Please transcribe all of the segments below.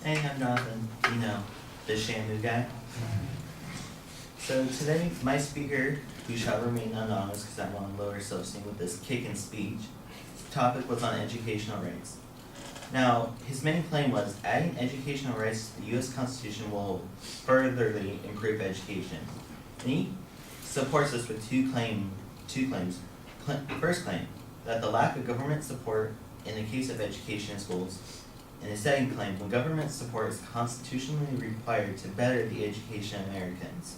Hey, I'm Jonathan, the Shamu guy. So today, my speaker, who shall remain anonymous because I want to lower self-esteem with this kicking speech, topic was on educational rights. Now, his main claim was adding educational rights to the U.S. Constitution will furtherly improve education. And he supports this with two claims. First claim, that the lack of government support in the case of education in schools. And the second claim, when government support is constitutionally required to better the education of Americans.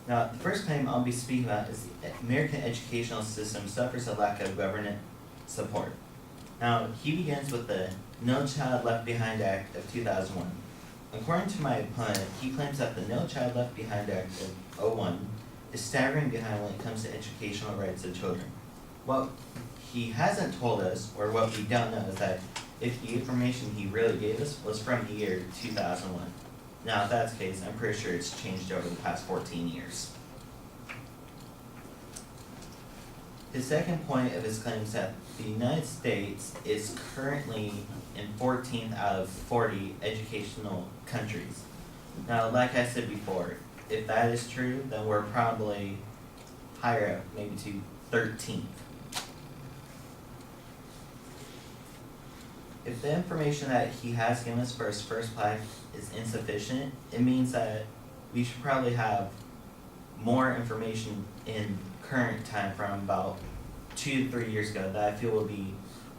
Now, the first claim I'll be speaking about is the American educational system suffers a lack of government support. Now, he begins with the No Child Left Behind Act of 2001. According to my opponent, he claims that the No Child Left Behind Act of 2001 is staggering behind when it comes to educational rights of children. What he hasn't told us, or what we don't know, is that if the information he really gave us was from the year 2001. Now, if that's the case, I'm pretty sure it's changed over the past 14 years. His second point of his claim is that the United States is currently in 14th out of 40 educational countries. Now, like I said before, if that is true, then we're probably higher up, maybe to 13th. If the information that he has given us for his first plaque is insufficient, it means that we should probably have more information in current time from about 2 to 3 years ago that I feel would be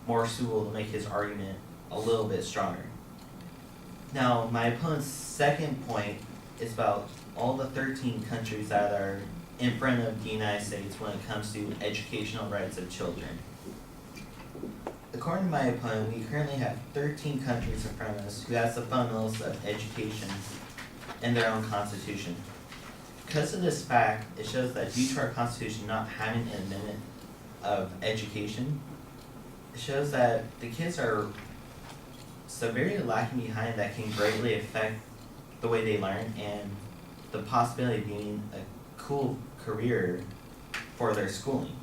more suitable to make his argument a little bit stronger. Now, my opponent's second point is about all the 13 countries that are in front of the United States when it comes to educational rights of children. According to my opponent, we currently have 13 countries in front of us who has the fundamentals of education in their own constitution. Because of this fact, it shows that due to our constitution not having an amendment of education, it shows that the kids are severely lacking behind that can greatly affect the way they learn and the possibility of being a cool career for their schooling.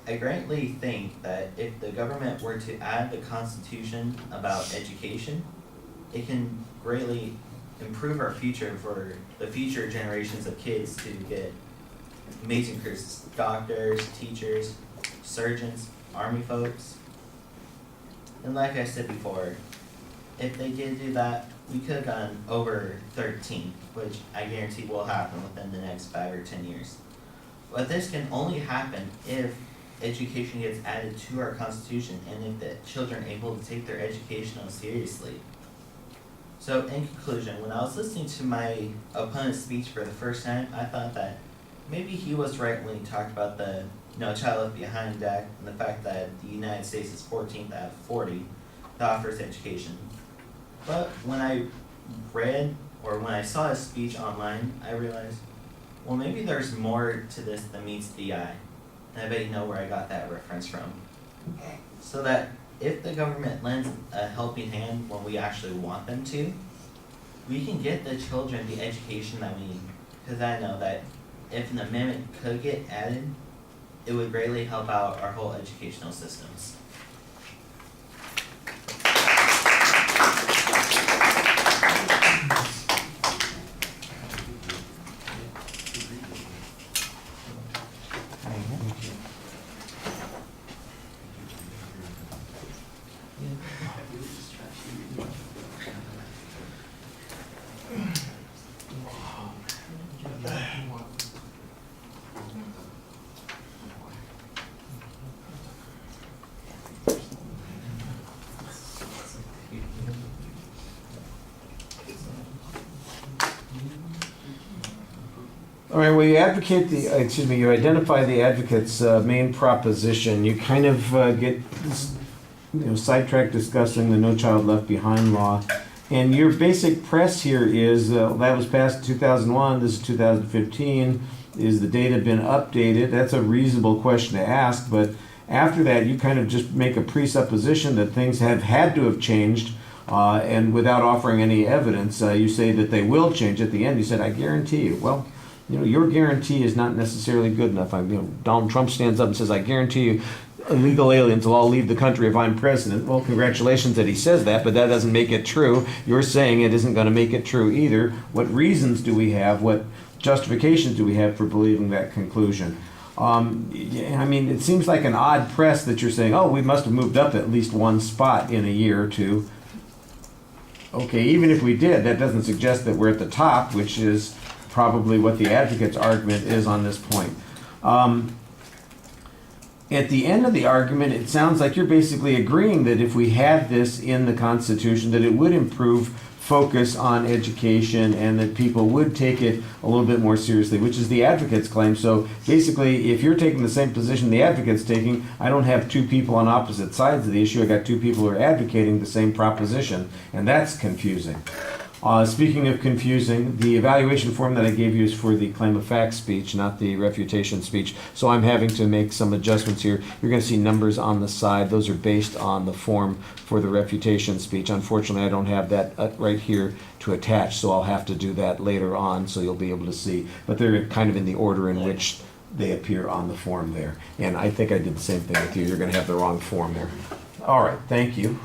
I greatly think that if the government were to add the Constitution about education, it can greatly improve our future for the future generations of kids to get amazing careers, doctors, teachers, surgeons, army folks. And like I said before, if they did do that, we could have gone over 13, which I guarantee will happen within the next 5 or 10 years. But this can only happen if education gets added to our Constitution and if the children are able to take their education seriously. So in conclusion, when I was listening to my opponent's speech for the first time, I thought that maybe he was right when he talked about the No Child Left Behind Act and the fact that the United States is 14th out of 40 that offers education. But when I read or when I saw his speech online, I realized, well, maybe there's more to this than meets the eye. And I bet you know where I got that reference from. So that if the government lends a helping hand when we actually want them to, we can get the children the education that we need. Because I know that if an amendment could get added, it would greatly help out our whole educational systems. All right, well, you advocate you identify the advocate's main proposition. You kind of get sidetracked discussing the No Child Left Behind law. And your basic press here is that was passed in 2001, this is 2015. Is the data been updated? That's a reasonable question to ask, but after that, you kind of just make a presupposition that things have had to have changed, and without offering any evidence, you say that they will change. At the end, you said, I guarantee you. Well, your guarantee is not necessarily good enough. Donald Trump stands up and says, I guarantee you illegal aliens will all leave the country if I'm president. Well, congratulations that he says that, but that doesn't make it true. You're saying it isn't going to make it true either. What reasons do we have? What justifications do we have for believing that conclusion? I mean, it seems like an odd press that you're saying, oh, we must have moved up at least one spot in a year or two. Okay, even if we did, that doesn't suggest that we're at the top, which is probably what the advocate's argument is on this point. At the end of the argument, it sounds like you're basically agreeing that if we had this in the Constitution, that it would improve focus on education and that people would take it a little bit more seriously, which is the advocate's claim. So basically, if you're taking the same position the advocate's taking, I don't have two people on opposite sides of the issue. I got two people who are advocating the same proposition, and that's confusing. Speaking of confusing, the evaluation form that I gave you is for the claim of fact speech, not the refutation speech. So I'm having to make some adjustments here. You're going to see numbers on the side. Those are based on the form for the refutation speech. Unfortunately, I don't have that right here to attach, so I'll have to do that later on so you'll be able to see. But they're kind of in the order in which they appear on the form there. And I think I did the same thing with you. You're going to have the wrong form there. All right, thank you.